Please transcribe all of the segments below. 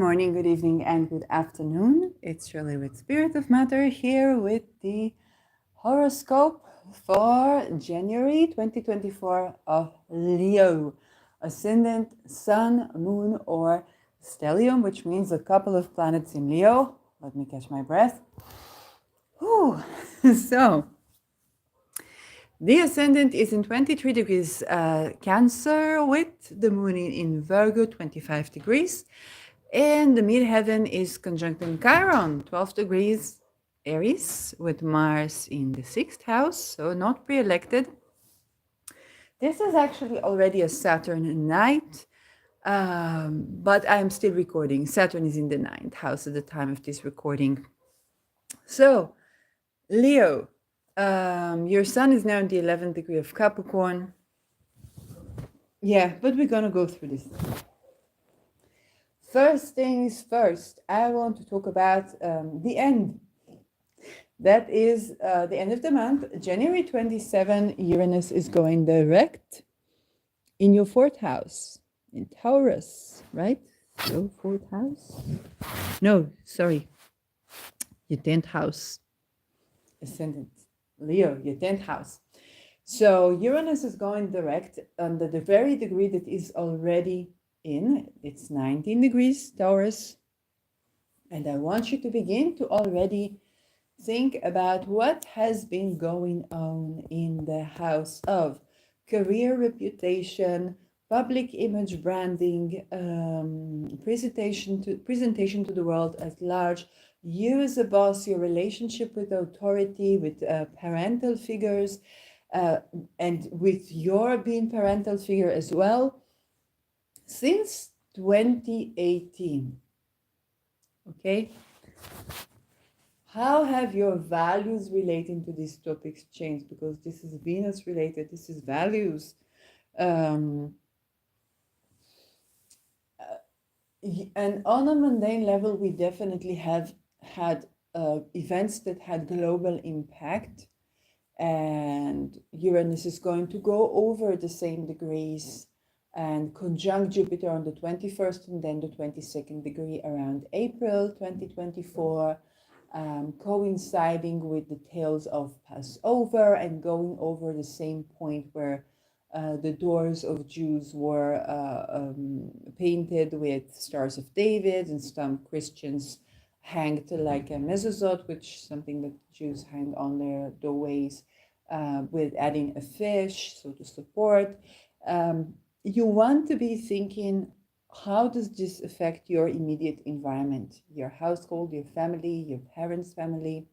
morning, good evening, and good afternoon. It's Shirley with Spirit of Matter here with the horoscope for January 2024 of Leo, ascendant, sun, moon, or stellium, which means a couple of planets in Leo. Let me catch my breath. Whew. So, the ascendant is in 23 degrees Cancer with the moon in Virgo, 25 degrees. And the midheaven is conjunct in Chiron, 12 degrees Aries, with Mars in the 6th house, so not pre-elected. This is actually already a Saturn night, but I'm still recording. Saturn is in the 9th house at the time of this recording. So, Leo, your sun is now in the 11th degree of Capricorn. Yeah, but we're going to go through this. First things first, I want to talk about the end. That is the end of the month. January 27, Uranus is going direct in your 4th house, in Taurus, right? So 4th house? No, sorry. Your 10th house. Ascendant. Leo, your 10th house. So Uranus is going direct under the very degree that is already in. It's 19 degrees Taurus. And I want you to begin to already think about what has been going on in the house of career, reputation, public image branding, presentation to the world at large. You as a boss, your relationship with authority, with parental figures, and with your being parental figure as well, since 2018. Okay? How have your values relating to these topics changed? Because this is Venus related, this is values. And on a mundane level, we definitely have had events that had global impact. And Uranus is going to go over the same degrees and conjunct Jupiter on the 21st and then the 22nd degree around April 2024. Coinciding with the tales of Passover and going over the same point where the doors of Jews were painted with Stars of David, and some Christians hanged like a mezuzot, which is something that Jews hang on their doorways, with adding a fish, so to support. You want to be thinking, how does this affect your immediate environment, your household, your family, your parents' family,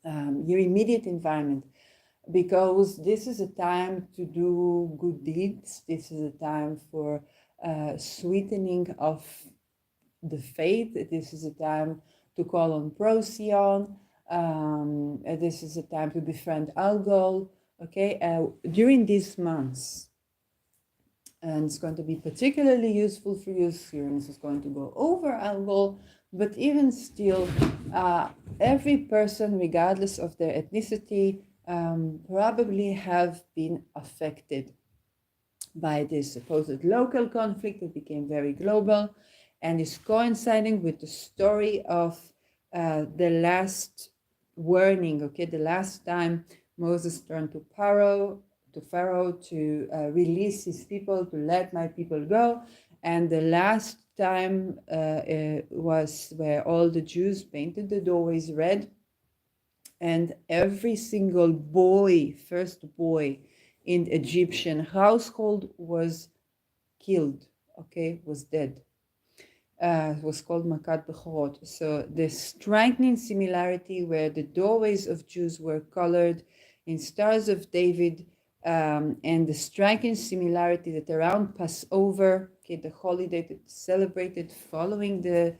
your immediate environment? Because this is a time to do good deeds. This is a time for sweetening of the faith. This is a time to call on Procyon. This is a time to befriend Algol. Okay, during these months. And it's going to be particularly useful for you. Uranus is going to go over Algol, but even still, every person, regardless of their ethnicity, probably have been affected by this supposed local conflict that became very global and is coinciding with the story of the last warning, okay, the last time Moses turned to Pharaoh to release his people, to let my people go. And the last time was where all the Jews painted the doorways red, and every single boy, first boy in the Egyptian household was killed, okay, was dead. It was called Makat Bechorot. So the striking similarity where the doorways of Jews were colored in Stars of David, and the striking similarity that around Passover, okay, the holiday that's celebrated following the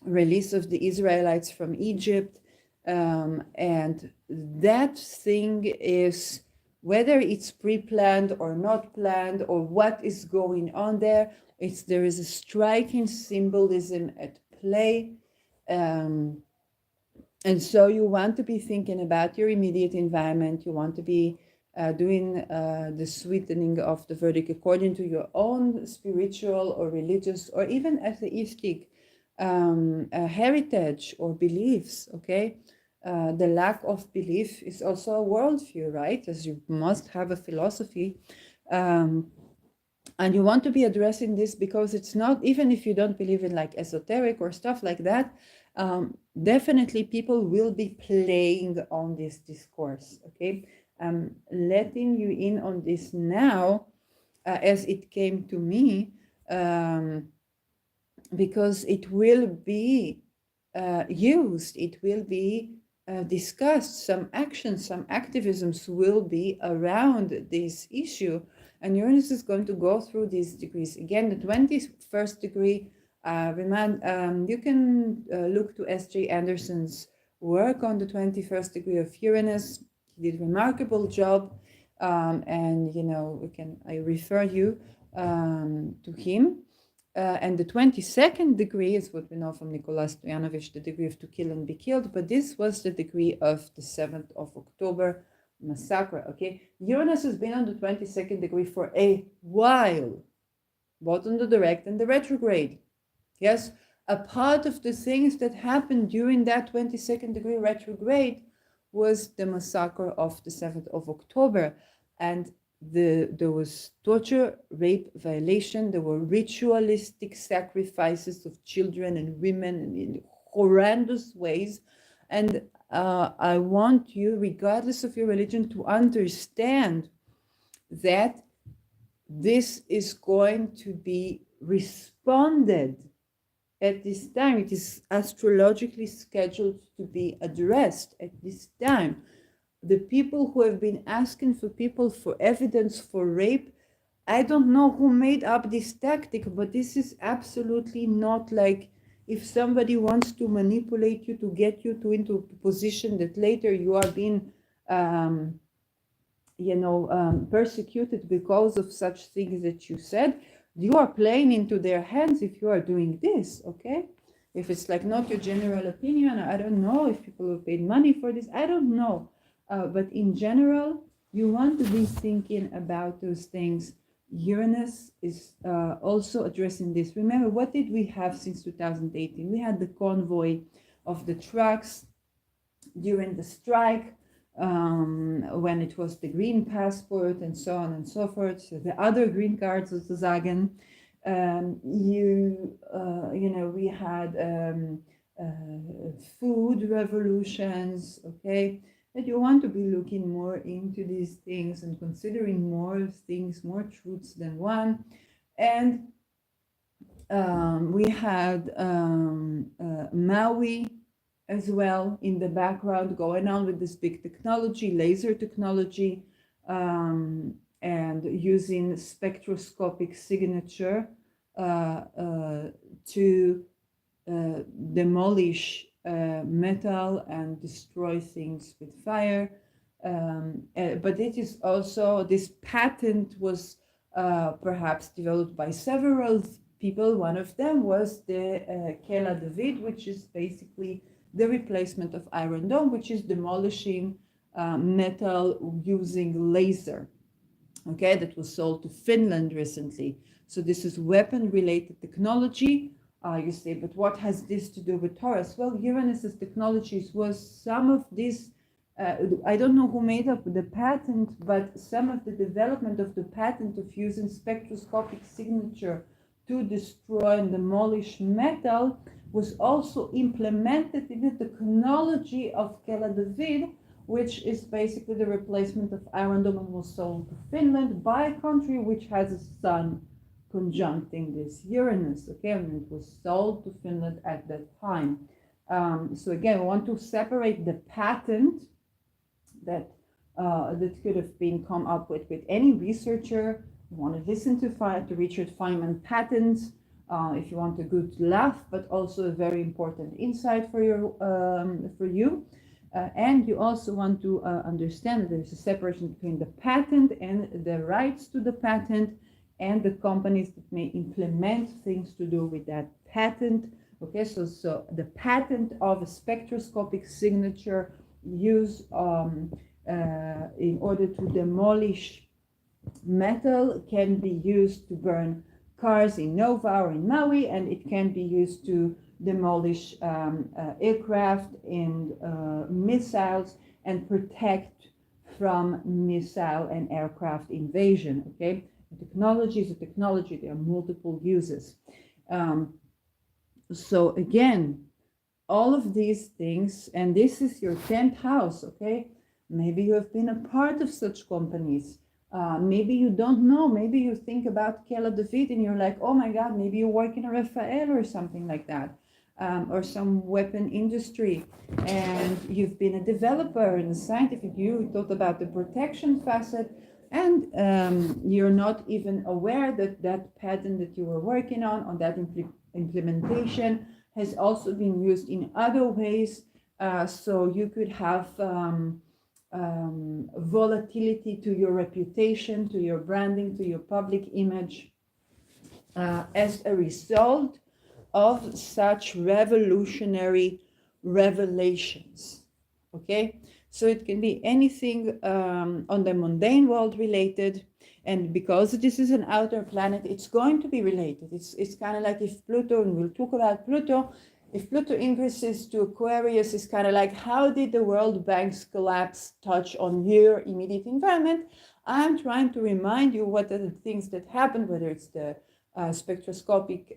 release of the Israelites from Egypt, and that thing is, whether it's pre-planned or not planned or what is going on there, there is a striking symbolism at play. And so you want to be thinking about your immediate environment. You want to be doing the sweetening of the verdict according to your own spiritual or religious or even atheistic heritage or beliefs, okay? The lack of belief is also a worldview, right? As you must have a philosophy. And you want to be addressing this because it's not, even if you don't believe in like esoteric or stuff like that, definitely people will be playing on this discourse, okay? Letting you in on this now, as it came to me, because it will be used, it will be discussed, some actions, some activisms will be around this issue. And Uranus is going to go through these degrees. Again, the 21st degree, you can look to S.J. Anderson's work on the 21st degree of Uranus. He did a remarkable job. And, you know, I refer you to him. And the 22nd degree is what we know from Nicolas Stoyanovich, the degree of to kill and be killed. But this was the degree of the 7th of October massacre, okay? Uranus has been on the 22nd degree for a while, both on the direct and the retrograde. Yes, a part of the things that happened during that 22nd degree retrograde was the massacre of the 7th of October. And there was torture, rape, violation. There were ritualistic sacrifices of children and women in horrendous ways. And I want you, regardless of your religion, to understand that this is going to be responded at this time. It is astrologically scheduled to be addressed at this time. The people who have been asking for people for evidence for rape, I don't know who made up this tactic, but this is absolutely not like if somebody wants to manipulate you to get you to into a position that later you are being persecuted because of such things that you said. You are playing into their hands if you are doing this, okay? If it's like not your general opinion, I don't know if people have paid money for this, I don't know. But in general, you want to be thinking about those things. Uranus is also addressing this. Remember, what did we have since 2018? We had the convoy of the trucks during the strike, when it was the green passport and so on and so forth. So the other green cards sozusagen. We had food revolutions, okay? That you want to be looking more into these things and considering more things, more truths than one. And we had Maui as well in the background going on with this big technology, laser technology, and using spectroscopic signature to demolish metal and destroy things with fire. But it is also, this patent was perhaps developed by several people. One of them was the Kela David, which is basically the replacement of Iron Dome, which is demolishing metal using laser. Okay, that was sold to Finland recently. So this is weapon-related technology. You say, but what has this to do with Taurus? Well, Uranus's technologies was some of this. I don't know who made up the patent, but some of the development of the patent of using spectroscopic signature to destroy and demolish metal was also implemented in the technology of Kela David, which is basically the replacement of Iron Dome, and was sold to Finland by a country which has a sun conjuncting this Uranus, okay, and it was sold to Finland at that time. So again, we want to separate the patent that could have been come up with any researcher. You want to listen to Richard Feynman patents if you want a good laugh, but also a very important insight for you. And you also want to understand that there's a separation between the patent and the rights to the patent and the companies that may implement things to do with that patent. Okay, so the patent of a spectroscopic signature use in order to demolish metal, can be used to burn cars in Nova or in Maui, and it can be used to demolish aircraft and missiles and protect from missile and aircraft invasion. Okay, the technology is a technology. There are multiple uses. So again, all of these things, and this is your 10th house. Okay, maybe you have been a part of such companies. Maybe you don't know. Maybe you think about Kela David and you're like, oh my God, maybe you work in a Rafael or something like that, or some weapon industry, and you've been a developer in the scientific. You thought about the protection facet, and you're not even aware that that patent that you were working on that implementation has also been used in other ways. So you could have volatility to your reputation, to your branding, to your public image as a result of such revolutionary revelations. Okay, so it can be anything on the mundane world related, and because this is an outer planet, it's going to be related. It's kind of like if Pluto, and we'll talk about Pluto, if Pluto ingresses to Aquarius, it's kind of like, how did the World Bank's collapse touch on your immediate environment? I'm trying to remind you what are the things that happened, whether it's the spectroscopic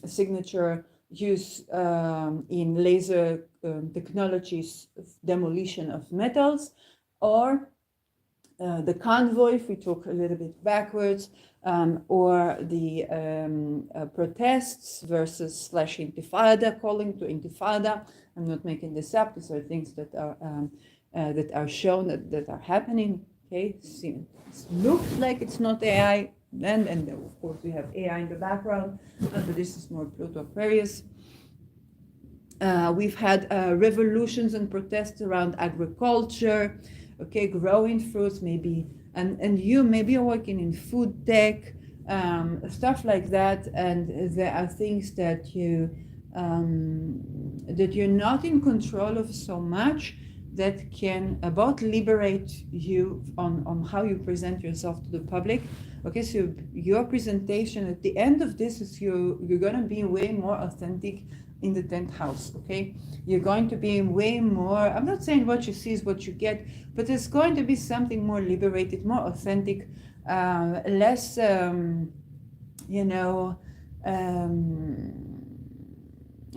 signature use in laser technologies, demolition of metals, or the convoy, if we talk a little bit backwards, or the protests versus slash intifada, calling to intifada. I'm not making this up. These are things that are shown that are happening. Okay, it looks like it's not AI. And of course we have AI in the background, but this is more Pluto Aquarius. We've had revolutions and protests around agriculture, okay, growing fruits, maybe, and you maybe you're working in food tech, stuff like that, and there are things that you're not in control of so much, that can about liberate you on how you present yourself to the public. Okay, so your presentation at the end of this is you're gonna be way more authentic in the 10th house. Okay, you're going to be way more, I'm not saying what you see is what you get, but it's going to be something more liberated, more authentic, less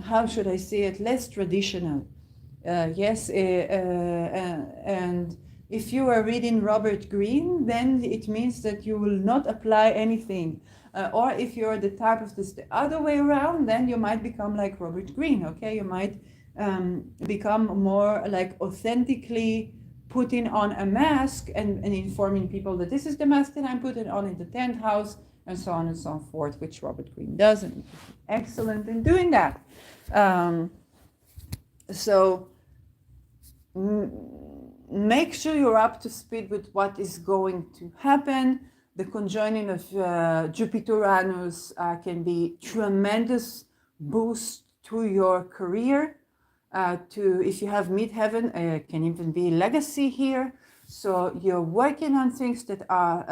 how should I say it, less traditional. Yes, and if you are reading Robert Greene, then it means that you will not apply anything. Or if you're the type of this the other way around, then you might become like Robert Greene. Okay, you might become more like authentically putting on a mask and informing people that this is the mask that I'm putting on in the 10th house, and so on and so forth, which Robert Greene does, and excellent in doing that. So make sure you're up to speed with what is going to happen. The conjoining of Jupiter-Uranus can be tremendous boost to your career. If you have midheaven, can even be legacy here. So you're working on things that are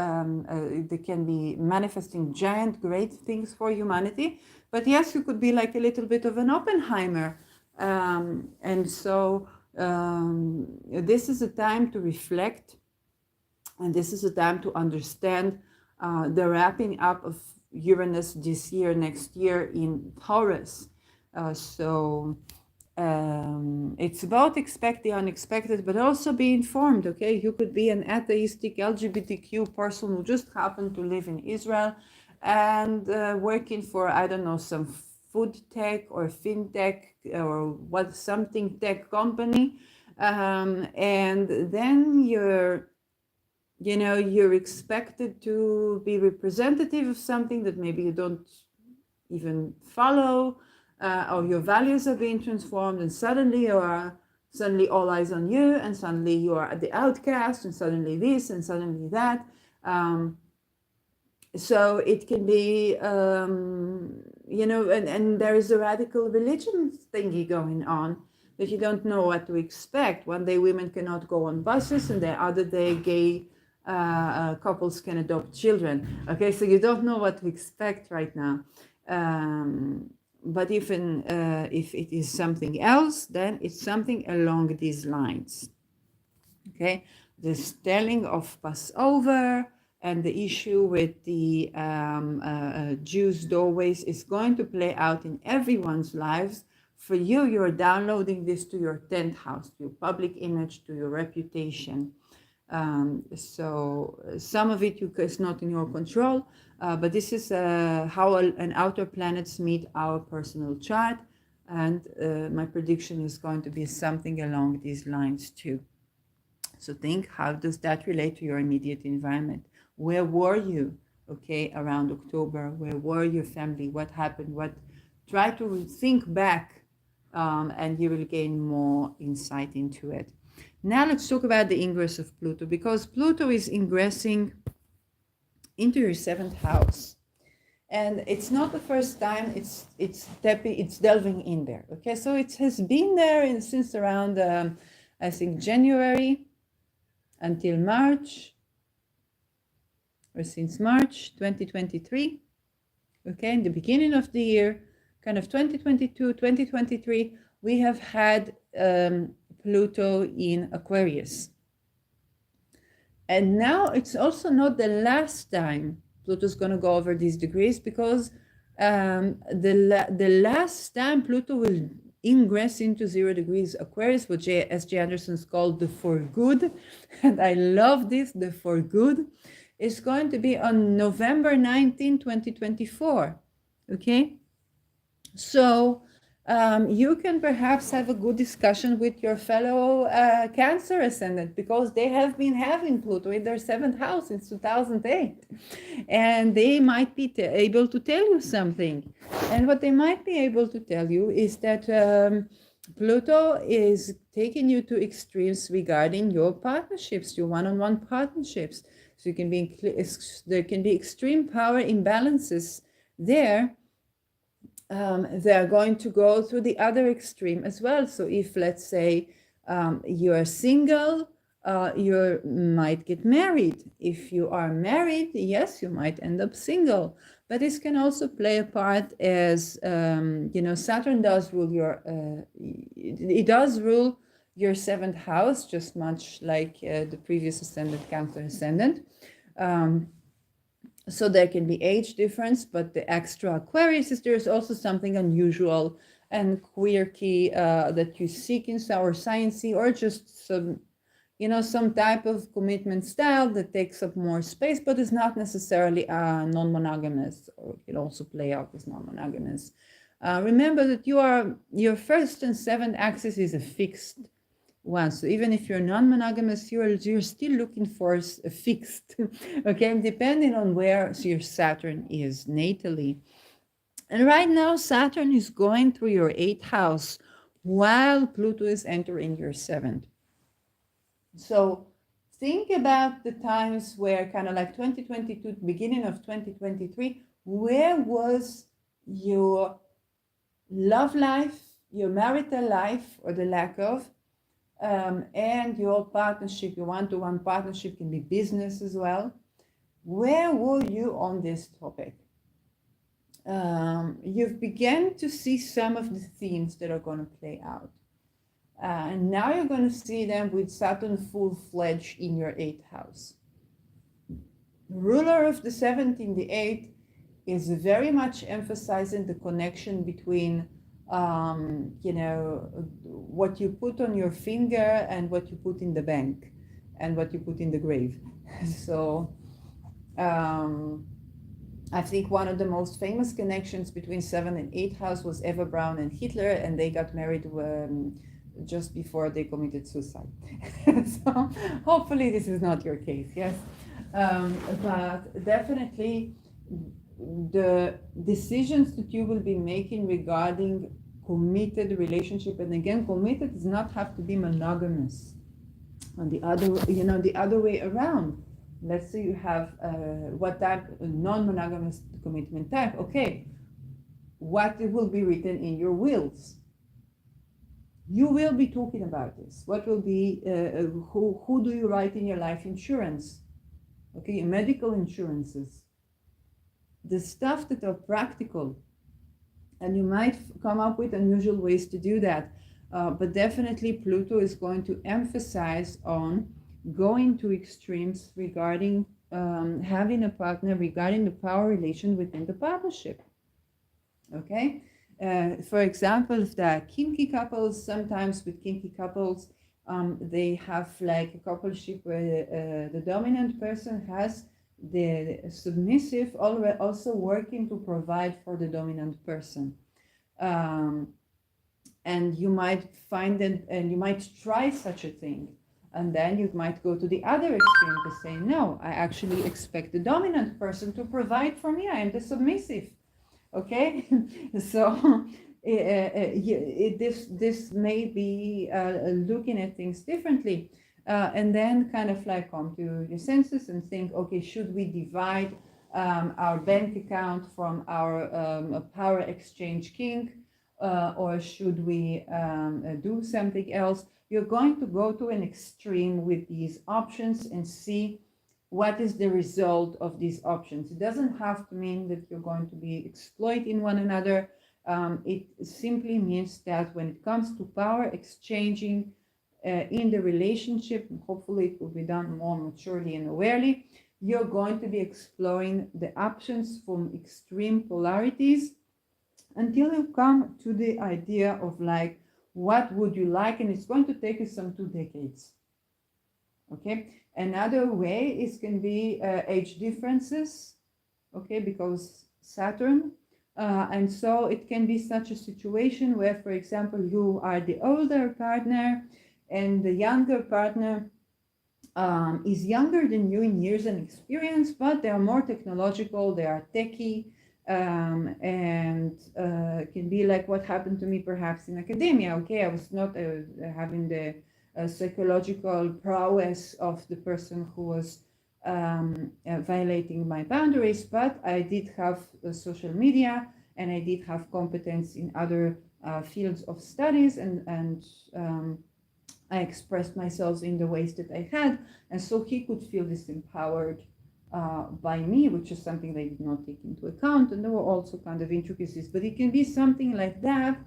they can be manifesting giant, great things for humanity. But yes, you could be like a little bit of an Oppenheimer, and so this is a time to reflect, and this is a time to understand the wrapping up of Uranus this year, next year in Taurus. It's about expect the unexpected, but also be informed. Okay, you could be an atheistic LGBTQ person who just happened to live in Israel and working for, I don't know, some food tech or fintech or something tech company, and then you're expected to be representative of something that maybe you don't even follow, or your values are being transformed, and suddenly all eyes on you, and suddenly you are the outcast, and suddenly this and suddenly that. So it can be, and there is a radical religion thingy going on, that you don't know what to expect. One day women cannot go on buses, and the other day gay couples can adopt children. Okay, so you don't know what to expect right now. But if it is something else, then it's something along these lines. Okay, this telling of Passover and the issue with the Jews' doorways is going to play out in everyone's lives. For you, you're downloading this to your 10th house, to your public image, to your reputation. So some of it is not in your control, but this is how an outer planets meet our personal chart, and my prediction is going to be something along these lines too. So think, how does that relate to your immediate environment? Where were you, okay, around October? Where were your family? What happened? Try to think back, and you will gain more insight into it. Now let's talk about the ingress of Pluto, because Pluto is ingressing into your 7th house. And it's not the first time it's delving in there. Okay, so it has been there since around, I think, January until March, or since March 2023. Okay, in the beginning of the year, kind of 2022, 2023, we have had Pluto in Aquarius. And now it's also not the last time Pluto's going to go over these degrees, because the last time Pluto will ingress into 0 degrees Aquarius, what S.J. Anderson's called the for good, and I love this, the for good, is going to be on November 19, 2024. Okay, so you can perhaps have a good discussion with your fellow Cancer ascendant, because they have been having Pluto in their 7th house since 2008, and they might be able to tell you something. And what they might be able to tell you is that Pluto is taking you to extremes regarding your partnerships, your one-on-one partnerships. So there can be extreme power imbalances there. They're going to go to the other extreme as well. So if, let's say, you're single, you might get married. If you are married, yes, you might end up single. But this can also play a part as, Saturn does rule it does rule your 7th house, just much like the previous ascendant, Cancer ascendant. So there can be age difference, but the extra Aquarius is there's also something unusual and quirky that you seek in our sciencey, or just some type of commitment style that takes up more space, but is not necessarily non-monogamous, or can also play out as non-monogamous. Remember that your 1st and 7th axis is a fixed one. So even if you're non-monogamous, you're still looking for a fixed, okay, depending on where your Saturn is natally. And right now, Saturn is going through your 8th house while Pluto is entering your 7th. So think about the times where, kind of like 2022, beginning of 2023, where was your love life, your marital life, or the lack of, and your partnership, your one-to-one partnership, can be business as well. Where were you on this topic? You've begun to see some of the themes that are going to play out. And now you're going to see them with Saturn full-fledged in your 8th house. Ruler of the 7th in the 8th is very much emphasizing the connection between what you put on your finger and what you put in the bank and what you put in the grave. So I think one of the most famous connections between 7th and 8th house was Eva Braun and Hitler, and they got married just before they committed suicide. So hopefully this is not your case, yes? But definitely the decisions that you will be making regarding committed relationship, and again, committed does not have to be monogamous. On the other way around, let's say you have what type, non-monogamous commitment type. Okay, what will be written in your wills? you will be talking about this. What will be, who do you write in your life insurance? Okay, medical insurances. The stuff that are practical. And you might come up with unusual ways to do that. But definitely Pluto is going to emphasize on going to extremes regarding having a partner, regarding the power relation within the partnership. Okay? For example, if there are kinky couples, sometimes with kinky couples, they have like a coupleship where the dominant person has the submissive also working to provide for the dominant person. And you might find it, and you might try such a thing. And then you might go to the other extreme to say, no, I actually expect the dominant person to provide for me. I am the submissive. Okay? So this may be looking at things differently. And then kind of like come to your senses and think, okay, should we divide our bank account from our power exchange kink, or should we do something else? You're going to go to an extreme with these options and see what is the result of these options. It doesn't have to mean that you're going to be exploiting one another. It simply means that when it comes to power exchanging in the relationship, hopefully it will be done more maturely and awarely, you're going to be exploring the options from extreme polarities until you come to the idea of like, what would you like? And it's going to take you some 2 decades. Okay. Another way is can be age differences. Okay, because Saturn. And so it can be such a situation where, for example, you are the older partner and the younger partner is younger than you in years and experience, but they are more technological, they are techie, and can be like what happened to me perhaps in academia. Okay, I was not having the psychological prowess of the person who was violating my boundaries, but I did have social media and I did have competence in other fields of studies, and I expressed myself in the ways that I had, and so he could feel disempowered by me, which is something they did not take into account. And there were also kind of intricacies, but it can be something like that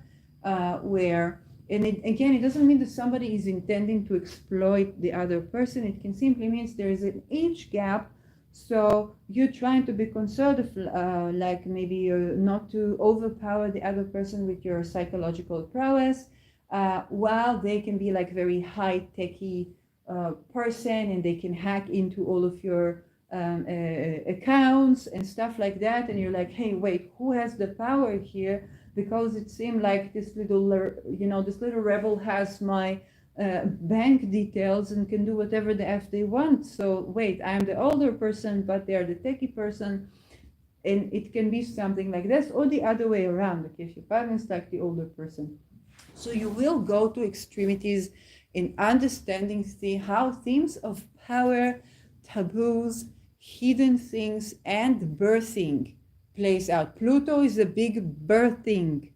where, and again, it doesn't mean that somebody is intending to exploit the other person. It can simply mean there is an age gap. So you're trying to be conservative, like maybe not to overpower the other person with your psychological prowess, while they can be like very high-techy person and they can hack into all of your accounts and stuff like that. And you're like, hey, wait, who has the power here? Because it seemed like this little, this little rebel has my bank details and can do whatever the F they want. So wait, I'm the older person, but they're the techie person. And it can be something like this, or the other way around. Okay, if your partner is like the older person. So you will go to extremities in understanding how themes of power, taboos, hidden things, and birthing plays out. Pluto is a big birthing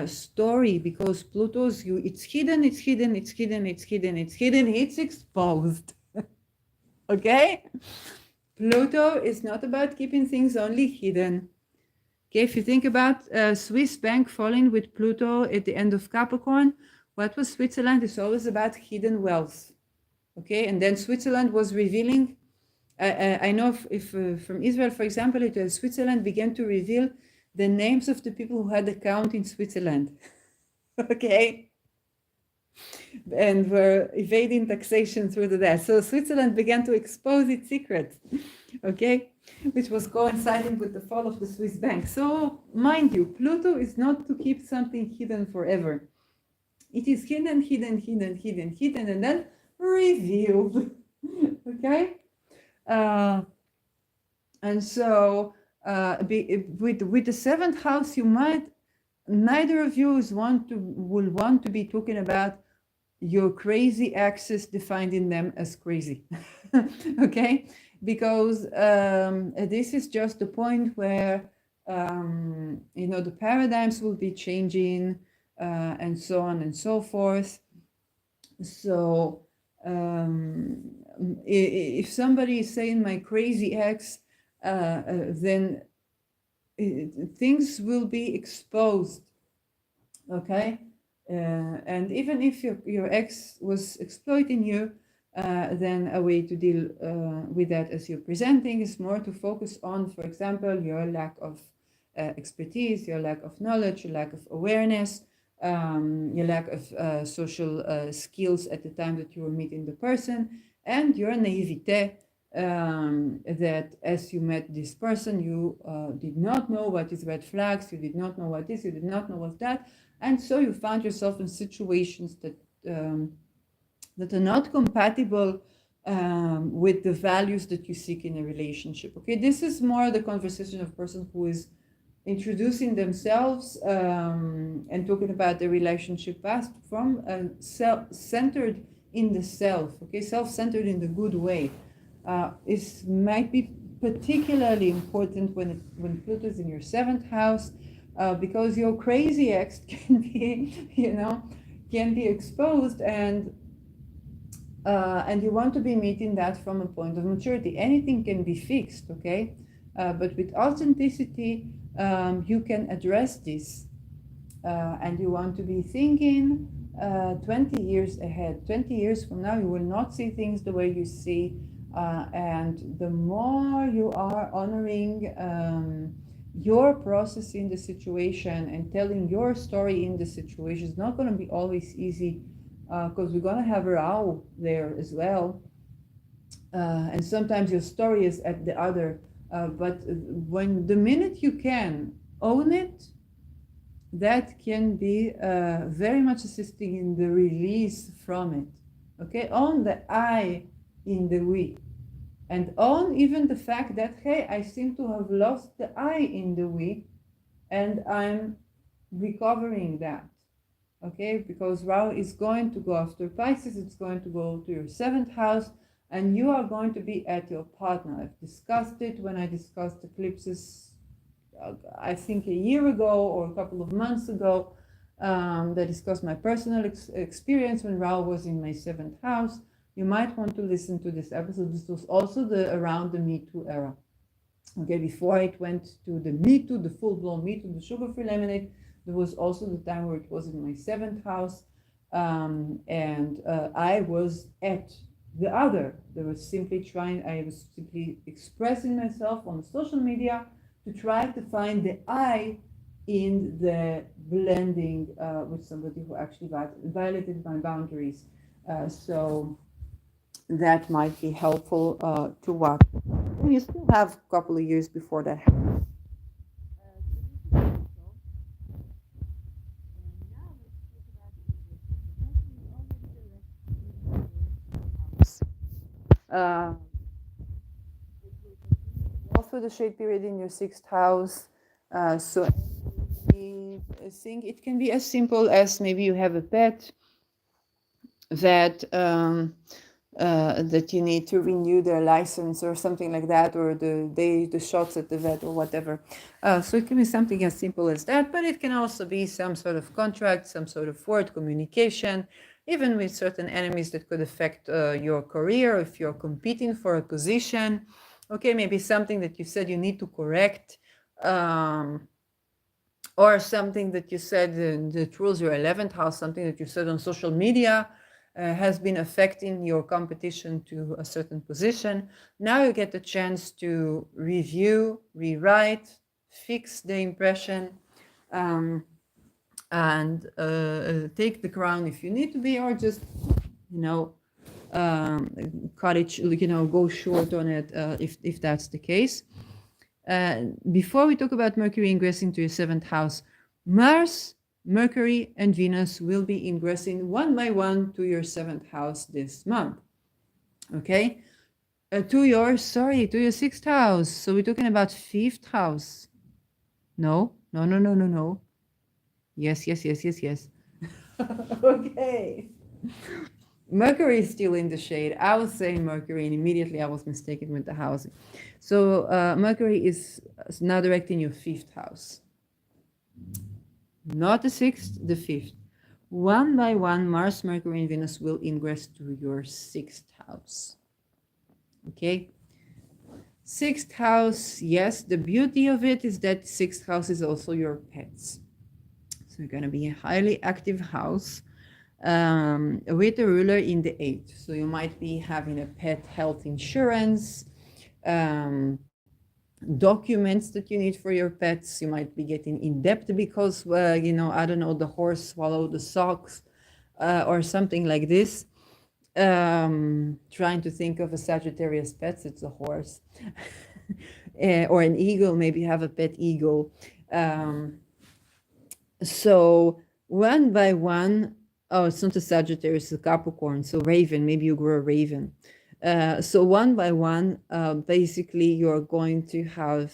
story, because Pluto's it's hidden, it's hidden, it's hidden, it's hidden, it's hidden, it's exposed. Okay? Pluto is not about keeping things only hidden. Okay, if you think about Swiss bank falling with Pluto at the end of Capricorn, what was Switzerland? It's always about hidden wealth. Okay, and then Switzerland was revealing. I know if from Israel, for example, Switzerland began to reveal the names of the people who had account in Switzerland. Okay, and were evading taxation through that. So Switzerland began to expose its secrets. Okay, which was coinciding with the fall of the Swiss bank. So mind you, Pluto is not to keep something hidden forever. It is hidden, hidden, hidden, hidden, hidden, and then revealed. Okay. And so with the 7th house, you might, neither of you will want to be talking about your crazy exes, defining them as crazy. Okay, because this is just the point where the paradigms will be changing. and so on and so forth. So if somebody is saying my crazy ex, then things will be exposed, okay? And even if your ex was exploiting you, then a way to deal with that as you're presenting is more to focus on, for example, your lack of expertise, your lack of knowledge, your lack of awareness, your lack of social skills at the time that you were meeting the person, and your naivete, that as you met this person, you did not know what is red flags, you did not know what this, you did not know what that, and so you found yourself in situations that that are not compatible with the values that you seek in a relationship. Okay, this is more the conversation of a person who is introducing themselves and talking about the relationship past from self-centered in the self. Okay, self-centered in the good way. It might be particularly important when Pluto is in your 7th house, because your crazy ex can be, can be exposed, and you want to be meeting that from a point of maturity. Anything can be fixed, okay? But with authenticity, you can address this, and you want to be thinking 20 years ahead. 20 years from now, you will not see things the way you see, and the more you are honoring your process in the situation and telling your story in the situation, it's not going to be always easy, because we're going to have a row there as well, and sometimes your story is at the other, but when the minute you can own it, that can be very much assisting in the release from it. Okay, own the I in the we, and own even the fact that, hey, I seem to have lost the I in the we, and I'm recovering that. Okay, because Rahu is going to go after Pisces, it's going to go to your 7th house, and you are going to be at your partner. I've discussed it when I discussed eclipses, I think a year ago or a couple of months ago. That discussed my personal experience when Rahu was in my 7th house. You might want to listen to this episode. This was also around the Me Too era. Okay, before it went to the Me Too, the full-blown Me Too, the sugar-free lemonade, there was also the time where it was in my 7th house, and I was at the other. I was simply expressing myself on social media to try to find the I in the blending with somebody who actually violated my boundaries. So that might be helpful to watch. And you still have a couple of years before that happens. Also the shade period in your 6th house. So I think it can be as simple as maybe you have a pet that that you need to renew their license or something like that, or the shots at the vet or whatever. So it can be something as simple as that, but it can also be some sort of contract, some sort of word communication, even with certain enemies that could affect your career if you're competing for a position. Okay, maybe something that you said you need to correct, or something that you said that rules your 11th house, something that you said on social media has been affecting your competition to a certain position. Now you get the chance to review, rewrite, fix the impression, and take the crown if you need to be, or just, cut it, go short on it if that's the case. Before we talk about Mercury ingressing to your 7th house, Mars, Mercury, and Venus will be ingressing one by one to your 7th house this month. Okay? To your 6th house. So we're talking about 5th house. No. Yes. Okay. Mercury is still in the shade. I was saying Mercury, and immediately I was mistaken with the house. So Mercury is now directing your 5th house. not the 6th, the 5th. One by one, Mars, Mercury, and Venus will ingress to your 6th house. Okay? 6th house, yes, the beauty of it is that 6th house is also your pets. So you're going to be a highly active house with a ruler in the 8th. So you might be having a pet health insurance, documents that you need for your pets. You might be getting in debt because, I don't know, the horse swallowed the socks or something like this. Trying to think of a Sagittarius pet, it's a horse. Or an eagle, maybe have a pet eagle. So one by one, oh, it's not a Sagittarius, it's a Capricorn. So raven, maybe you grow a raven. So one by one, basically you're going to have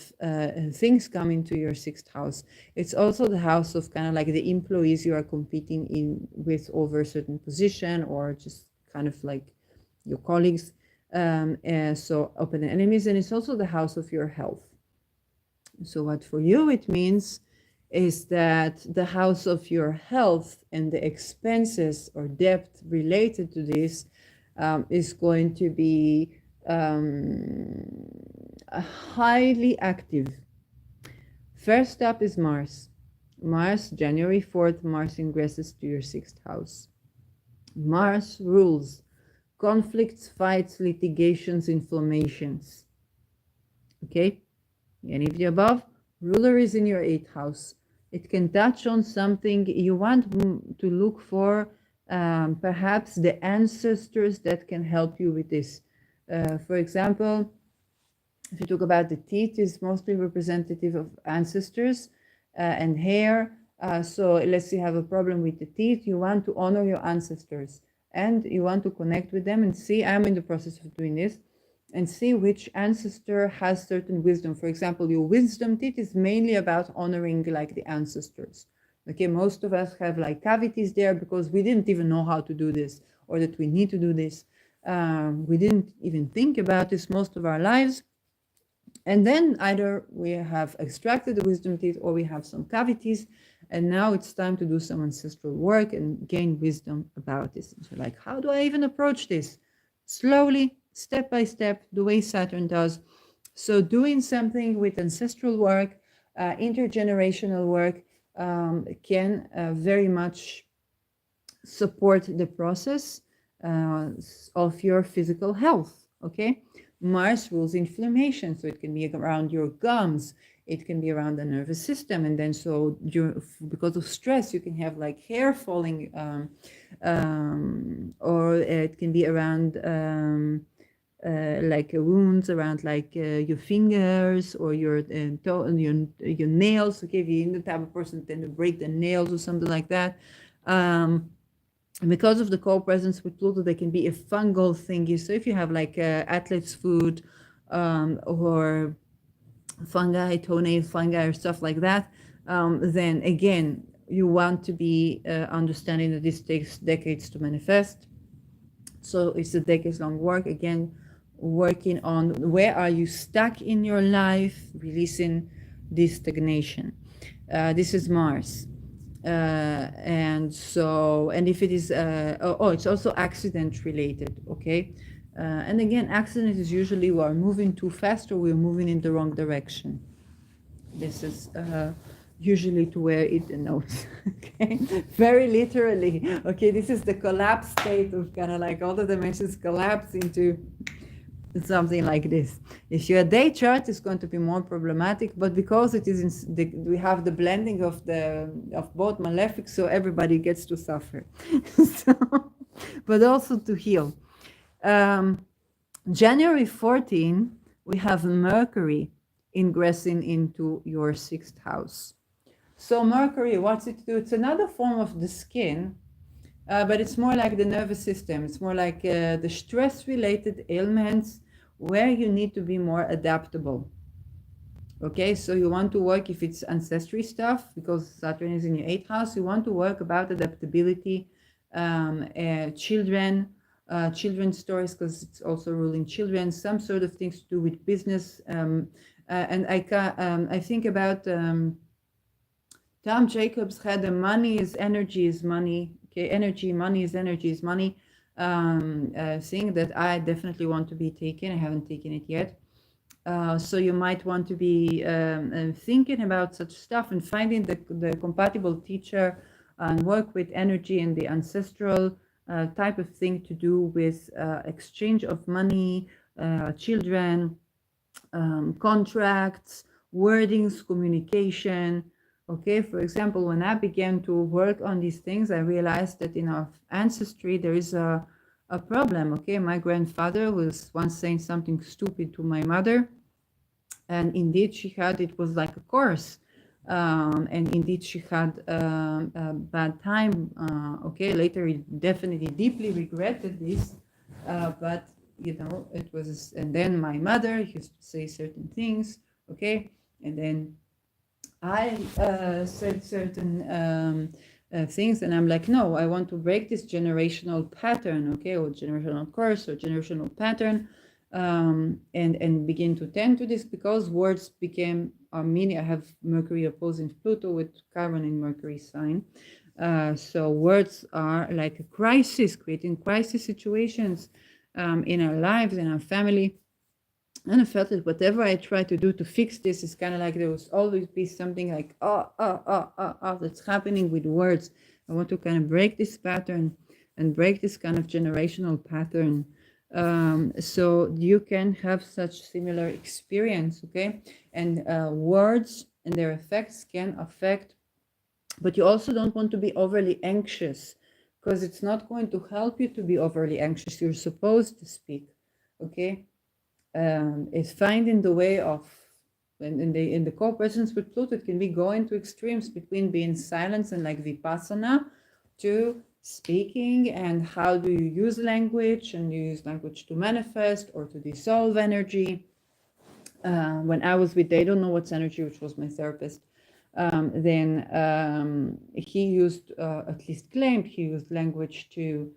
things come into your 6th house. It's also the house of kind of like the employees you are competing in with over a certain position, or just kind of like your colleagues. So open enemies, and it's also the house of your health. So what for you it means is that the house of your health and the expenses or debt related to this is going to be highly active. First up is Mars. Mars, January 4th, Mars ingresses to your 6th house. Mars rules conflicts, fights, litigations, inflammations. Okay? Any of the above? Ruler is in your 8th house. It can touch on something you want to look for, perhaps the ancestors that can help you with this. For example, if you talk about the teeth, is mostly representative of ancestors and hair. So let's say you have a problem with the teeth, you want to honor your ancestors and you want to connect with them and see, I'm in the process of doing this, and see which ancestor has certain wisdom. For example, your wisdom teeth is mainly about honoring like the ancestors. Okay, most of us have like cavities there because we didn't even know how to do this, or that we need to do this. We didn't even think about this most of our lives. And then either we have extracted the wisdom teeth or we have some cavities, and now it's time to do some ancestral work and gain wisdom about this. And so like, how do I even approach this? Slowly, step by step, the way Saturn does. So doing something with ancestral work, intergenerational work, can very much support the process of your physical health. Okay, Mars rules inflammation, so it can be around your gums, it can be around the nervous system, and then so because of stress you can have like hair falling, or it can be around like wounds around like your fingers or your your nails. Okay, if you're the type of person that tend to break the nails or something like that. Because of the co-presence with Pluto, there can be a fungal thingy. So if you have like athlete's foot or fungi, toenail fungi or stuff like that, then again, you want to be understanding that this takes decades to manifest. So it's a decades-long work. Again, working on where are you stuck in your life, releasing this stagnation. This is Mars. And if it is it's also accident related. Okay, and again, accident is usually we are moving too fast or we're moving in the wrong direction. This is usually to where it denotes. Okay, very literally. Okay, this is the collapse state of kind of like all the dimensions collapse into something like this. If your day chart is going to be more problematic, but because it is we have the blending of both malefic, so everybody gets to suffer. So, but also to heal. January 14, we have Mercury ingressing into your 6th house. So Mercury, what's it do? It's another form of the skin, but it's more like the nervous system. It's more like the stress-related ailments where you need to be more adaptable. Okay, so you want to work, if it's ancestry stuff, because Saturn is in your 8th house, you want to work about adaptability, children's stories, because it's also ruling children, some sort of things to do with business. And I think about Tom Jacobs had a money is energy is money. Okay, energy, money is energy is money. Thing that I definitely want to be taken. I haven't taken it yet. So you might want to be thinking about such stuff and finding the compatible teacher and work with energy and the ancestral type of thing to do with exchange of money, children, contracts, wordings, communication. Okay, for example, when I began to work on these things, I realized that in our ancestry there is a problem. Okay, my grandfather was once saying something stupid to my mother, and indeed she had, it was like a course, and indeed she had a bad time. Okay, later he definitely deeply regretted this, but you know, it was, and then my mother used to say certain things. Okay, and then I said certain things, and I'm like, no, I want to break this generational pattern, okay, or generational curse or generational pattern, and begin to tend to this, because words became our meaning. I have Mercury opposing Pluto with Chiron in Mercury sign. So words are like a crisis, creating crisis situations in our lives, in our family. And I felt that whatever I try to do to fix this is kind of like there will always be something like, that's happening with words. I want to kind of break this pattern and break this kind of generational pattern. So you can have such similar experience, okay? And words and their effects can affect, but you also don't want to be overly anxious, because it's not going to help you to be overly anxious. You're supposed to speak, okay? Is finding the way of, in the co-presence with Pluto, it can be going to extremes between being silent and like vipassana to speaking, and how do you use language, and you use language to manifest or to dissolve energy. When I was with They Don't Know What's Energy, which was my therapist, then he used, at least claimed, he used language to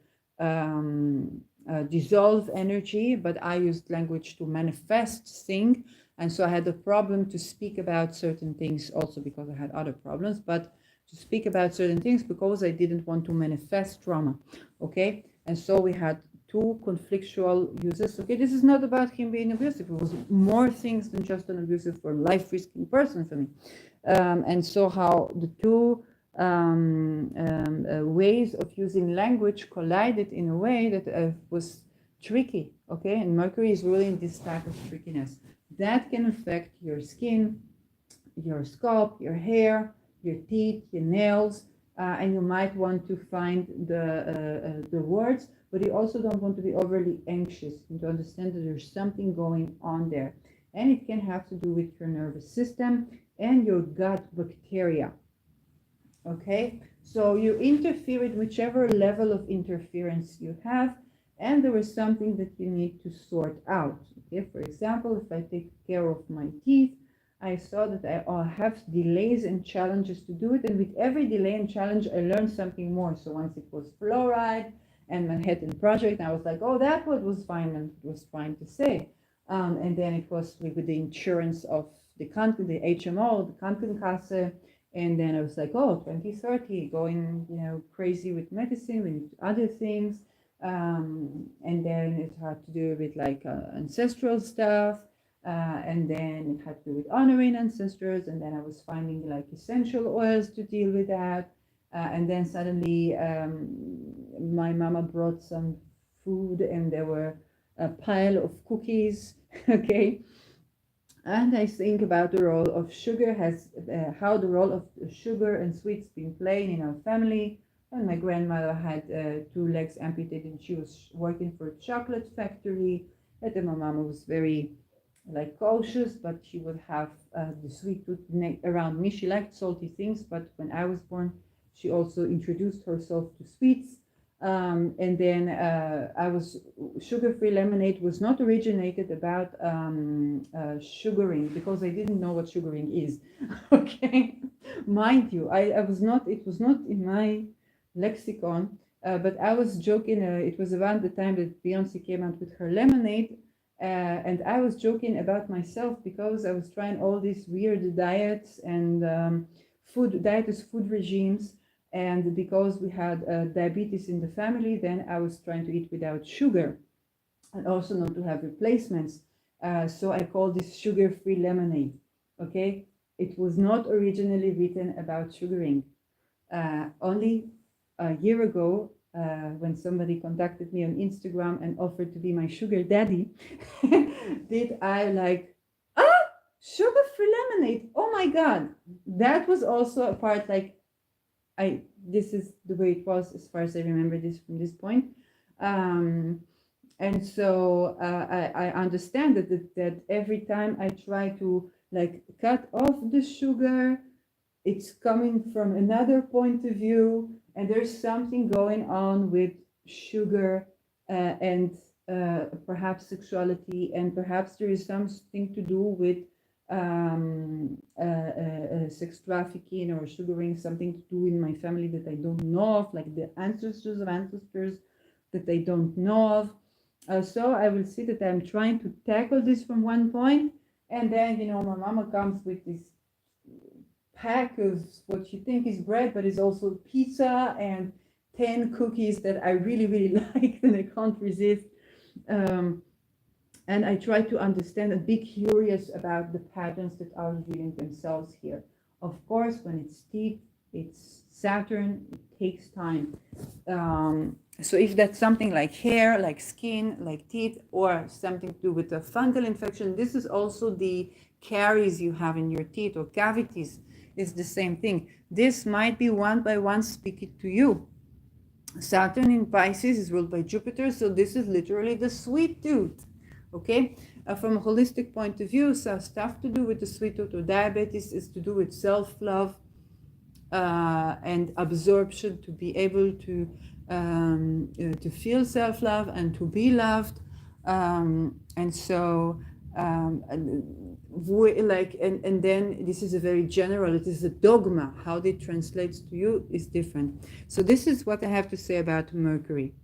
dissolve energy, but I used language to manifest thing. And so I had a problem to speak about certain things, also because I had other problems, but to speak about certain things because I didn't want to manifest trauma. Okay, and so we had two conflictual uses. Okay, this is not about him being abusive. It was more things than just an abusive or life-risking person for me. And so how the two ways of using language collided in a way that was tricky. Okay, and Mercury is ruling this type of trickiness that can affect your skin, your scalp, your hair, your teeth, your nails, and you might want to find the words, but you also don't want to be overly anxious, and to understand that there's something going on there. And it can have to do with your nervous system and your gut bacteria. Okay, so you interfere with whichever level of interference you have, and there is something that you need to sort out. Okay, for example, if I take care of my teeth, I saw that I have delays and challenges to do it, and with every delay and challenge, I learned something more. So once it was fluoride and Manhattan Project, I was like, oh, that was fine, and it was fine to say. And then it was with the insurance of the country, the HMO, the Krankenkasse, and then I was like, oh, 2030, going, crazy with medicine, with other things. And then it had to do with like ancestral stuff. And then it had to do with honoring ancestors. And then I was finding like essential oils to deal with that. And then suddenly my mama brought some food, and there were a pile of cookies. Okay. And I think about the role of sugar, how the role of sugar and sweets been playing in our family. And my grandmother had two legs amputated. She was working for a chocolate factory. And then my mama was very like cautious, but she would have the sweet tooth around me. She liked salty things, but when I was born, she also introduced herself to sweets. And then I was sugar-free lemonade was not originated about sugaring, because I didn't know what sugaring is. Okay, mind you, I was not. It was not in my lexicon. But I was joking. It was around the time that Beyonce came out with her lemonade, and I was joking about myself because I was trying all these weird diets and dietous food regimes. And because we had diabetes in the family, then I was trying to eat without sugar and also not to have replacements. So I call this sugar-free lemonade. Okay, it was not originally written about sugaring. Only a year ago, when somebody contacted me on Instagram and offered to be my sugar daddy, did I like, sugar-free lemonade. Oh my God. That was also a part like, this is the way it was as far as I remember this from this point. And so I understand that every time I try to like cut off the sugar, it's coming from another point of view, and there's something going on with sugar and perhaps sexuality, and perhaps there is something to do with sex trafficking or sugaring, something to do in my family that I don't know of, like the ancestors of ancestors that I don't know of. So I will see that I'm trying to tackle this from one point, and then my mama comes with this pack of what you think is bread, but is also pizza and 10 cookies that I really, really like and I can't resist. And I try to understand and be curious about the patterns that are revealing themselves here. Of course, when it's teeth, it's Saturn, it takes time. So if that's something like hair, like skin, like teeth, or something to do with a fungal infection, this is also the caries you have in your teeth or cavities. It's the same thing. This might be one by one speaking to you. Saturn in Pisces is ruled by Jupiter, so this is literally the sweet tooth. Okay, from a holistic point of view, so stuff to do with the sweet tooth or diabetes is to do with self-love and absorption, to be able to feel self-love and to be loved, and so and then this is a very general, it is a dogma. How it translates to you is different. So this is what I have to say about Mercury.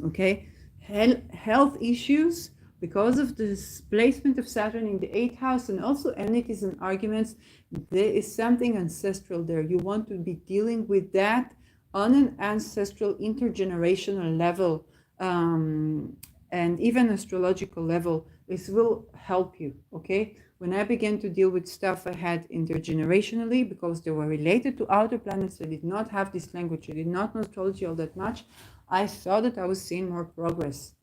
Okay, health issues because of the displacement of Saturn in the 8th house, and also enmities and arguments. There is something ancestral there. You want to be dealing with that on an ancestral intergenerational level, and even astrological level. This will help you. Okay, when I began to deal with stuff I had intergenerationally, because they were related to outer planets, I did not have this language, I did not know astrology all that much, I saw that I was seeing more progress.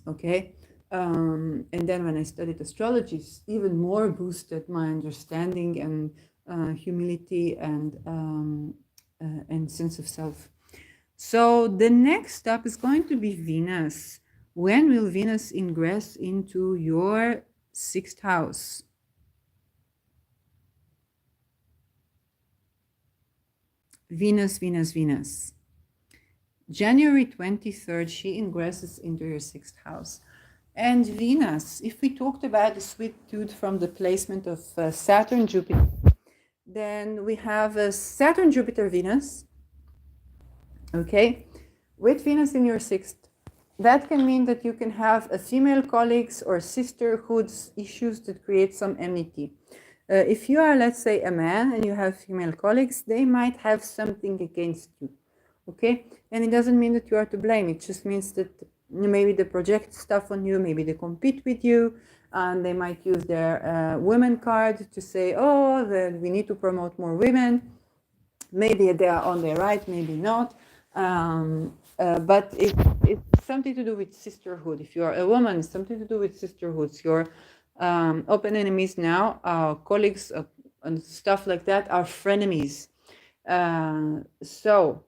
Okay, and then when I studied astrology, it's even more boosted my understanding and humility and sense of self. So the next step is going to be Venus. When will Venus ingress into your 6th house? Venus, Venus, Venus. January 23rd, she ingresses into your 6th house. And Venus, if we talked about the sweet tooth from the placement of Saturn, Jupiter, then we have a Saturn, Jupiter, Venus. Okay, with Venus in your 6th, that can mean that you can have a female colleagues or sisterhoods issues that create some enmity. If you are, let's say, a man and you have female colleagues, they might have something against you. Okay, and it doesn't mean that you are to blame. It just means that maybe they project stuff on you, maybe they compete with you, and they might use their women card to say, oh, we need to promote more women. Maybe they are on their right, maybe not. But it's something to do with sisterhood. If you are a woman, it's something to do with sisterhoods. Your open enemies now, colleagues and stuff like that, are frenemies. So,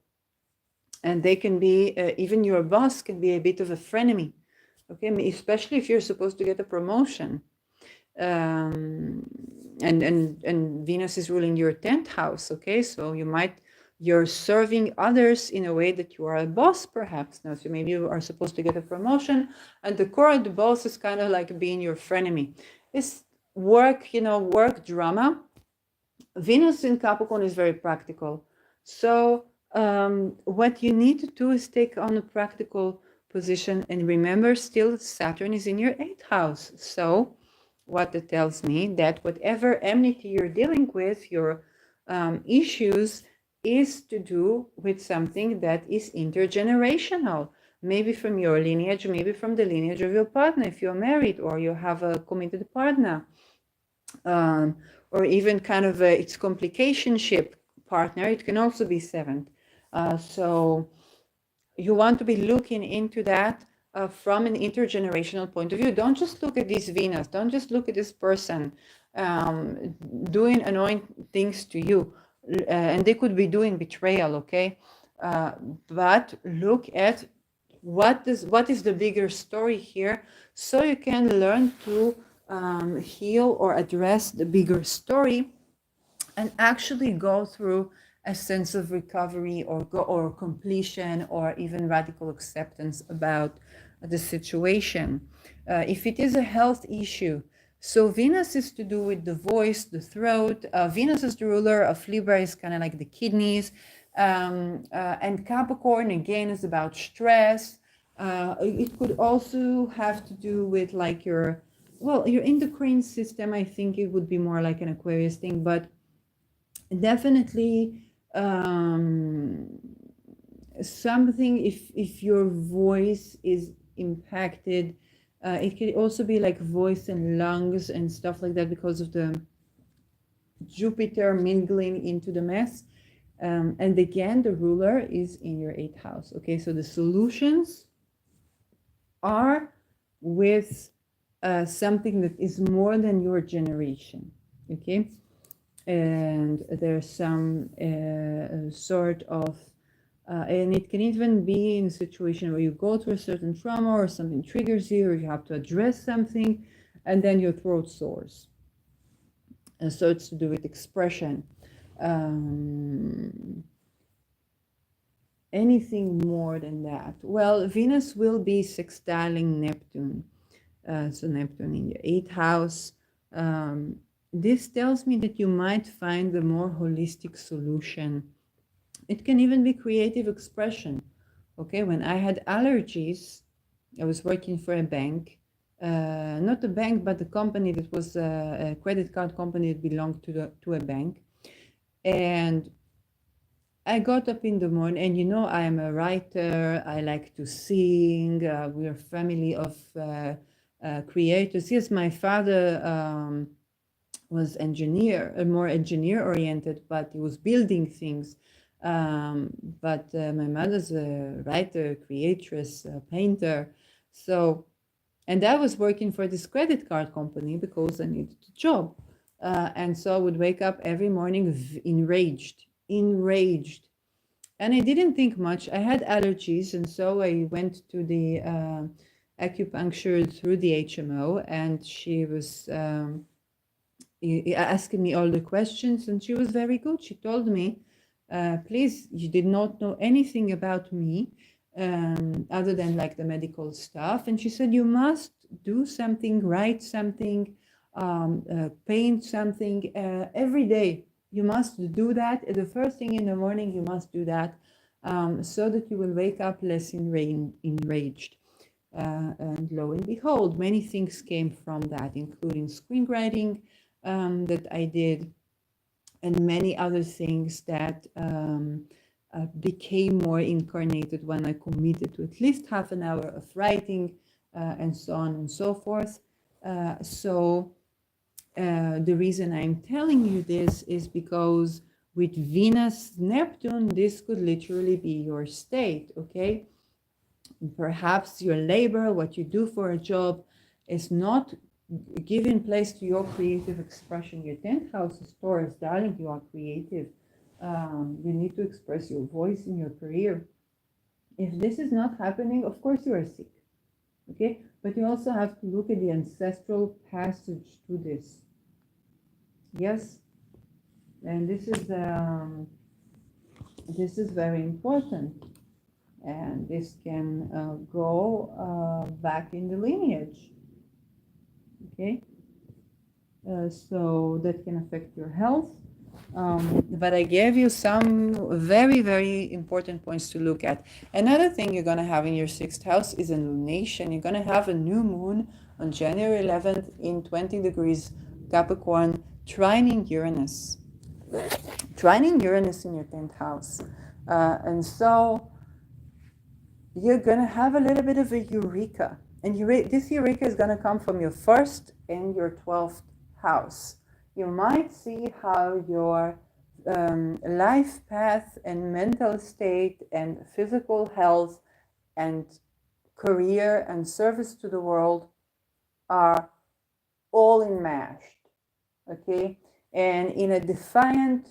and they can be, even your boss can be a bit of a frenemy. Okay, especially if you're supposed to get a promotion. And Venus is ruling your 10th house. Okay, so you're serving others in a way that you are a boss, perhaps. Now, so maybe you are supposed to get a promotion, and the core of the boss is kind of like being your frenemy. It's work, work drama. Venus in Capricorn is very practical. So what you need to do is take on a practical position, and remember, still Saturn is in your 8th house. So what it tells me that whatever enmity you're dealing with, your issues is to do with something that is intergenerational, maybe from your lineage, maybe from the lineage of your partner if you're married or you have a committed partner, or even kind of its complicationship partner. It can also be seventh. So you want to be looking into that from an intergenerational point of view. Don't just look at this Venus. Don't just look at this person doing annoying things to you. And they could be doing betrayal, okay? But look at what is the bigger story here, so you can learn to heal or address the bigger story and actually go through a sense of recovery or completion or even radical acceptance about the situation. If it is a health issue, so Venus is to do with the voice, the throat. Venus is the ruler of Libra, is kind of like the kidneys. And Capricorn, again, is about stress. It could also have to do with like your endocrine system. I think it would be more like an Aquarius thing, but definitely something if your voice is impacted. It could also be like voice and lungs and stuff like that because of the Jupiter mingling into the mess. And again, the ruler is in your 8th house. Okay, so the solutions are with something that is more than your generation. Okay, and there's some sort of and it can even be in a situation where you go through a certain trauma or something triggers you or you have to address something and then your throat sores. And so it's to do with expression. Anything more than that? Well, Venus will be sextiling Neptune. So Neptune in your 8th house. This tells me that you might find a more holistic solution. It can even be creative expression. Okay, when I had allergies, I was working for a bank, not a bank, but a company that was a credit card company that belonged to a bank. And I got up in the morning, and you know, I am a writer. I like to sing. We're a family of creators. Yes, my father was more engineer oriented, but he was building things. But my mother's a writer, creatress, painter. So, and I was working for this credit card company because I needed a job. And so I would wake up every morning enraged. And I didn't think much. I had allergies, and so I went to the acupuncture through the HMO, and she was asking me all the questions, and she was very good. She told me, please, you did not know anything about me other than like the medical stuff. And she said, you must do something, write something, paint something every day. You must do that. The first thing in the morning, you must do that so that you will wake up less enraged. And lo and behold, many things came from that, including screenwriting that I did, and many other things that became more incarnated when I committed to at least half an hour of writing and so on and so forth. The reason I'm telling you this is because with Venus, Neptune, this could literally be your state, okay? Perhaps your labor, what you do for a job, is not giving place to your creative expression. Your 10th house is Taurus, darling, you are creative. You need to express your voice in your career. If this is not happening, of course you are sick, okay? But you also have to look at the ancestral passage to this. Yes, and this is very important, and this can go back in the lineage. Okay, so that can affect your health. But I gave you some very, very important points to look at. Another thing you're going to have in your 6th house is a lunation. You're going to have a new moon on January 11th in 20 degrees Capricorn, trining Uranus. trining Uranus in your 10th house. And so you're going to have a little bit of a eureka. And this eureka is going to come from your 1st and your 12th house. You might see how your life path and mental state and physical health and career and service to the world are all enmeshed, okay? And in a defiant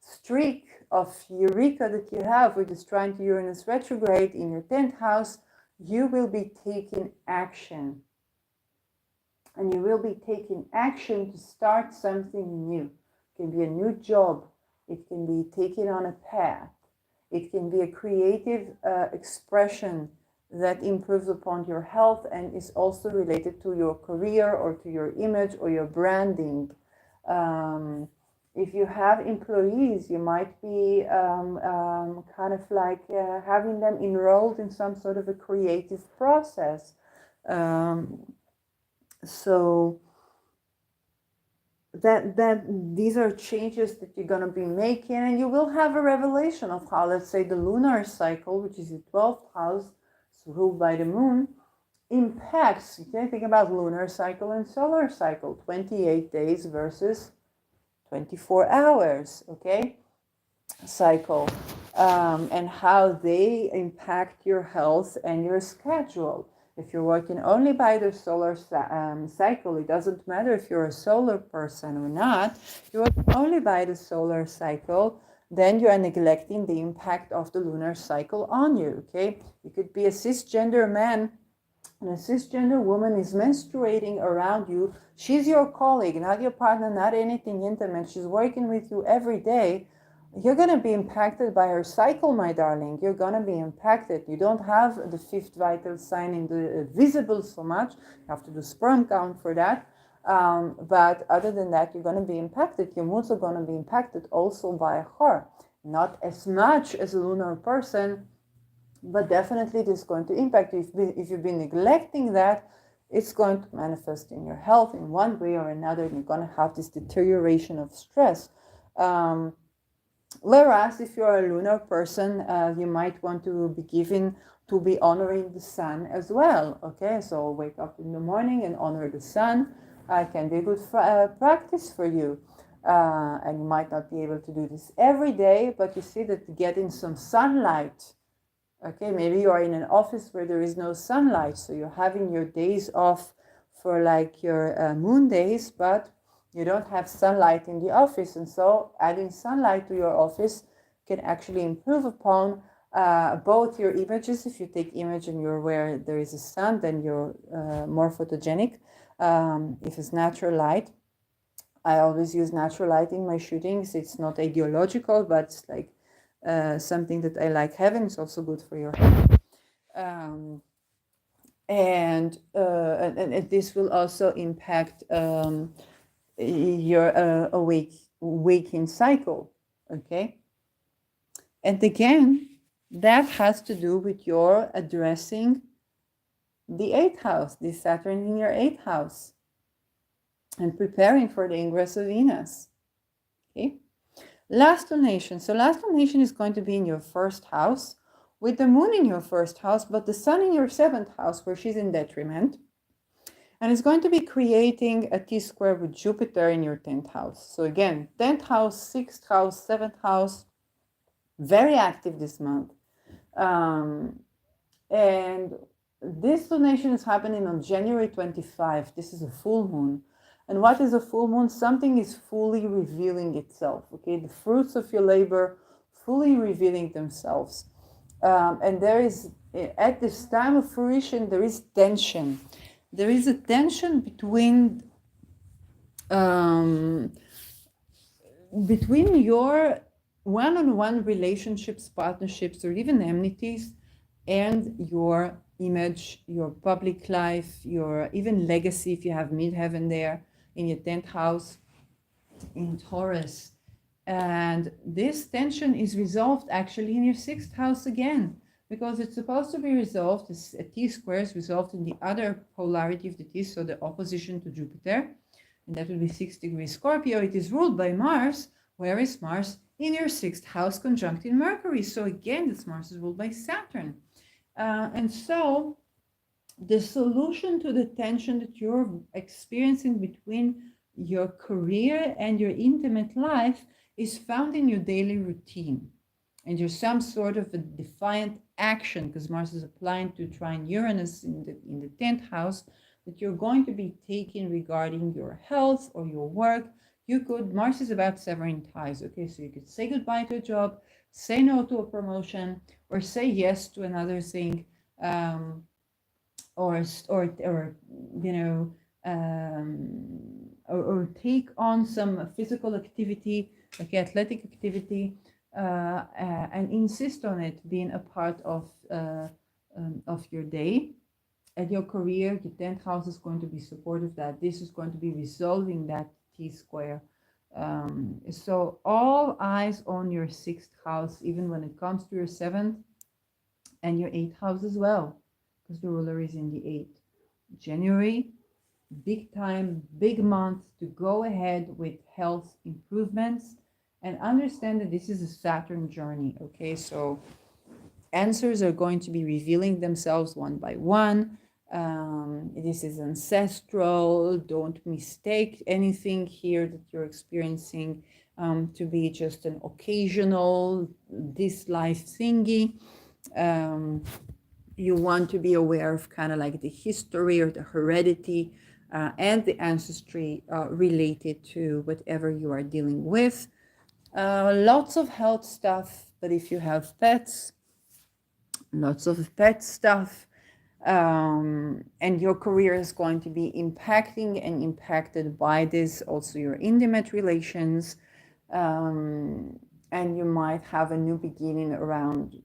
streak of eureka that you have, which is trine to Uranus retrograde in your 10th house, you will be taking action. And you will be taking action to start something new. It can be a new job. It can be taking on a path. It can be a creative expression that improves upon your health and is also related to your career or to your image or your branding. If you have employees, you might be kind of like having them enrolled in some sort of a creative process. So that these are changes that you're going to be making, and you will have a revelation of how, let's say, the lunar cycle, which is the 12th house, ruled by the moon, impacts. You can think about lunar cycle and solar cycle, 28 days versus 24 hours, okay, cycle, and how they impact your health and your schedule. If you're working only by the solar cycle, it doesn't matter if you're a solar person or not, you're working only by the solar cycle, then you are neglecting the impact of the lunar cycle on you, okay? You could be a cisgender man, and a cisgender woman is menstruating around you. She's your colleague, not your partner, not anything intimate. She's working with you every day. You're going to be impacted by her cycle, my darling. You're going to be impacted. You don't have the 5th vital sign in the visible so much. You have to do sperm count for that. But other than that, you're going to be impacted. Your moods are going to be impacted also by her. Not as much as a lunar person, but definitely it is going to impact you. If you've been neglecting that, it's going to manifest in your health in one way or another. You're going to have this deterioration of stress. Whereas if you're a lunar person, you might want to be given to be honoring the sun as well. Okay, so wake up in the morning and honor the sun. Can be a good practice for you. And you might not be able to do this every day, but you see that getting some sunlight. Okay, maybe you are in an office where there is no sunlight, so you're having your days off for like your moon days, but you don't have sunlight in the office, and so adding sunlight to your office can actually improve upon both your images. If you take image and you're where there is a sun, then you're more photogenic. If it's natural light, I always use natural light in my shootings. It's not ideological, but it's like something that I like having. It's also good for your health. And this will also impact your waking cycle, okay? And again, that has to do with your addressing the 8th house, the Saturn in your 8th house, and preparing for the ingress of Venus, okay? Last donation. So last donation is going to be in your 1st house, with the moon in your 1st house, but the sun in your 7th house, where she's in detriment. And it's going to be creating a T-square with Jupiter in your 10th house. So again, 10th house, 6th house, 7th house, very active this month. And this donation is happening on January 25. This is a full moon. And what is a full moon? Something is fully revealing itself, okay? The fruits of your labor fully revealing themselves. And there is, at this time of fruition, there is tension. There is a tension between your one-on-one relationships, partnerships, or even enmities, and your image, your public life, your even legacy, if you have midheaven there in your 10th house in Taurus. And this tension is resolved actually in your 6th house again, because it's supposed to be resolved. A T-square is resolved in the other polarity of the T, so the opposition to Jupiter, and that will be 6 degrees Scorpio. It is ruled by Mars, Where is Mars? In your sixth house conjuncting Mercury. So again, this Mars is ruled by Saturn. And so the solution to the tension that you're experiencing between your career and your intimate life is found in your daily routine. And there's some sort of a defiant action, because Mars is applying to trine Uranus in the 10th house, that you're going to be taking regarding your health or your work. Mars is about severing ties, okay? So you could say goodbye to a job, say no to a promotion, or say yes to another thing, or you know, or take on some physical activity, like athletic activity, and insist on it being a part of your day. At your career, the 10th house is going to be supportive that this is going to be resolving that T-square. So all eyes on your 6th house, even when it comes to your 7th and your 8th house as well, because the ruler is in the 8th. January, big time, big month to go ahead with health improvements, and understand that this is a Saturn journey, okay? So answers are going to be revealing themselves one by one. This is ancestral. Don't mistake anything here that you're experiencing to be just an occasional this life thingy. You want to be aware of kind of like the history or the heredity and the ancestry related to whatever you are dealing with. Lots of health stuff, but if you have pets, lots of pet stuff, and your career is going to be impacting and impacted by this, also your intimate relations, and you might have a new beginning around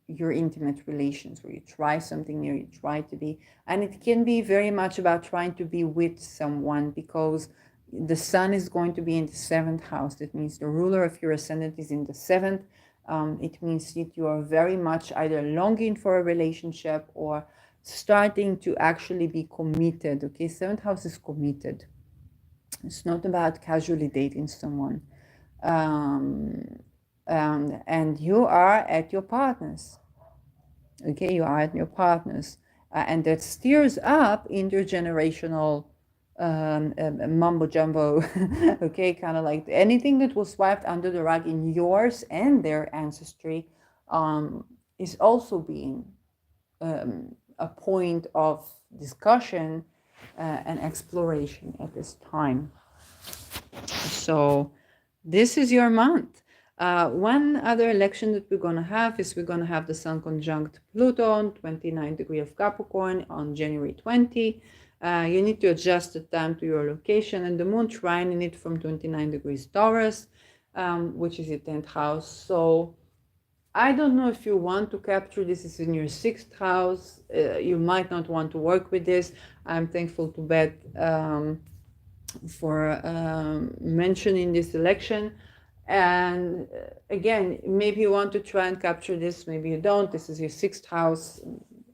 your intimate relations, where you try something new, you try to be, and it can be very much about trying to be with someone, because the sun is going to be in the 7th house. That means the ruler of your ascendant is in the 7th. It means that you are very much either longing for a relationship or starting to actually be committed, okay? 7th house is committed. It's not about casually dating someone. And you are at your partners, okay? You are at your partners, and that steers up intergenerational mumbo jumbo, okay? Kind of like anything that was swept under the rug in yours and their ancestry is also being a point of discussion and exploration at this time. So this is your month. One other election that we're going to have is we're going to have the Sun conjunct Pluto on 29 degree of Capricorn on January 20. You need to adjust the time to your location, and the Moon trining it from 29 degrees Taurus, which is your 10th house. So I don't know if you want to capture this. It's in your 6th house. You might not want to work with this. I'm thankful to Beth for mentioning this election. And again, maybe you want to try and capture this, maybe you don't. This is your 6th house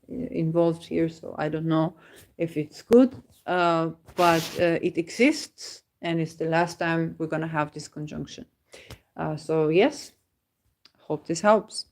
involved here, so I don't know if it's good, but it exists, and it's the last time we're going to have this conjunction. So yes, hope this helps.